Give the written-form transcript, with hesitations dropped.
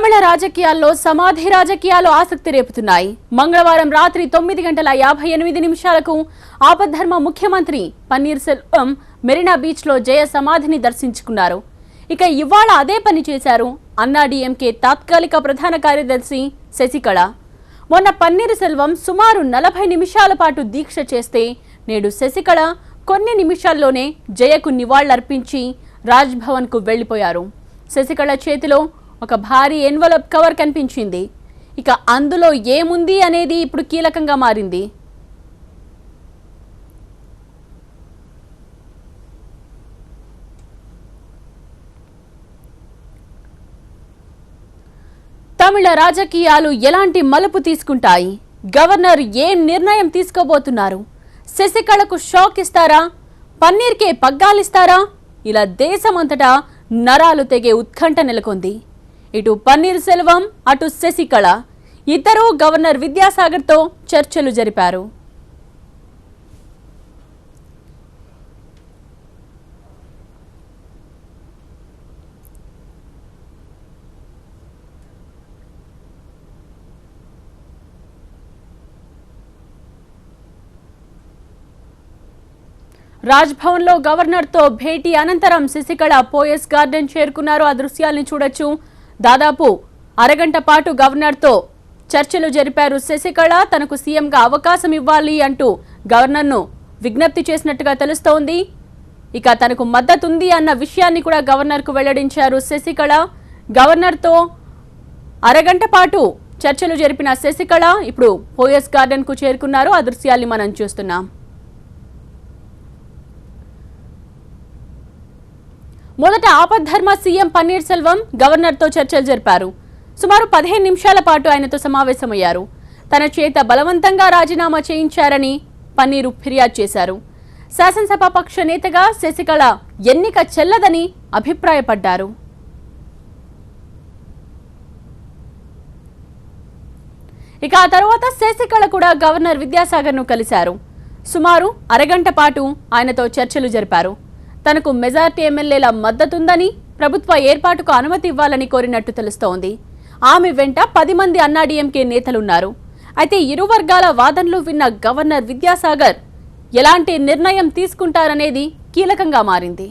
తమిళ రాజకీయాల్లో సమాధి రాజకీయాలు ఆసక్తి రేపుతున్నాయి. మంగళవారం రాత్రి 9:58 ఆపద్ధర్మ ముఖ్యమంత్రి పన్నీర్ సెల్వం మెరీనా బీచ్ లో జయ సమాధిని దర్శించుకున్నారు. ఇక ఇవాళ అదే పని చేశారు అన్నాడీఎంకే తాత్కాలిక ప్రధాన కార్యదర్శి శశికళ. మొన్న పన్నీర్ సెల్వం సుమారు 40 నిమిషాల పాటు దీక్ష చేస్తే నేడు శశికళ కొన్ని నిమిషాల్లోనే జయకు నివాళులర్పించి రాజ్ భవన్ కు వెళ్లిపోయారు. శశికళ చేతిలో ఒక భారీ ఎన్వలప్ కవర్ కనిపించింది. ఇక అందులో ఏముంది అనేది ఇప్పుడు కీలకంగా మారింది. తమిళ రాజకీయాలు ఎలాంటి మలుపు తీసుకుంటాయి? గవర్నర్ ఏ నిర్ణయం తీసుకోబోతున్నారు? శశికళకు షాక్ ఇస్తారా? పన్నీర్కే పగ్గాలిస్తారా? ఇలా దేశమంతటా నరాలు తెగే ఉత్కంఠ నెలకొంది. ఇటు పన్నీర్ సెల్వం, అటు శశికళ ఇద్దరూ గవర్నర్ విద్యాసాగర్తో చర్చలు జరిపారు. రాజ్ భవన్ లో గవర్నర్ తో భేటీ అనంతరం శశికళ పోయస్ గార్డెన్ చేరుకున్నారు. ఆ దృశ్యాలను చూడొచ్చు. దాదాపు అరగంట పాటు గవర్నర్ తో చర్చలు జరిపారు శశికళ. తనకు సీఎంగా అవకాశం ఇవ్వాలి అంటూ గవర్నర్ ను విజ్ఞప్తి చేసినట్టుగా తెలుస్తోంది. ఇక తనకు మద్దతుంది అన్న విషయాన్ని కూడా గవర్నర్ కు వెల్లడించారు శశికళ. గవర్నర్ తో అరగంట పాటు చర్చలు జరిపిన శశికళ ఇప్పుడు పోయస్ గార్డెన్ కు చేరుకున్నారు. ఆ దృశ్యాల్ని మనం చూస్తున్నాం. మొదట ఆపద్ధర్మ సీఎం పన్నీర్ సెల్వం గవర్నర్తో చర్చలు జరిపారు. సుమారు 15 నిమిషాల పాటు ఆయనతో సమావేశమయ్యారు. తన చేత బలవంతంగా రాజీనామా చేయించారని పన్నీరు ఫిర్యాదు చేశారు. శాసనసభాపక్ష నేతగా శశికళ ఎన్నిక చెల్లదని అభిప్రాయపడ్డారు. ఇక ఆ తర్వాత శశికళ కూడా గవర్నర్ విద్యాసాగర్ను కలిశారు. సుమారు అరగంట పాటు ఆయనతో చర్చలు జరిపారు. తనకు మెజార్టీ ఎమ్మెల్యేల మద్దతుందని, ప్రభుత్వ ఏర్పాటుకు అనుమతి ఇవ్వాలని కోరినట్టు తెలుస్తోంది. ఆమె వెంట 10 మంది అన్నాడీఎంకే నేతలున్నారు. అయితే ఇరు వర్గాల వాదనలు విన్న గవర్నర్ విద్యాసాగర్ ఎలాంటి నిర్ణయం తీసుకుంటారనేది కీలకంగా మారింది.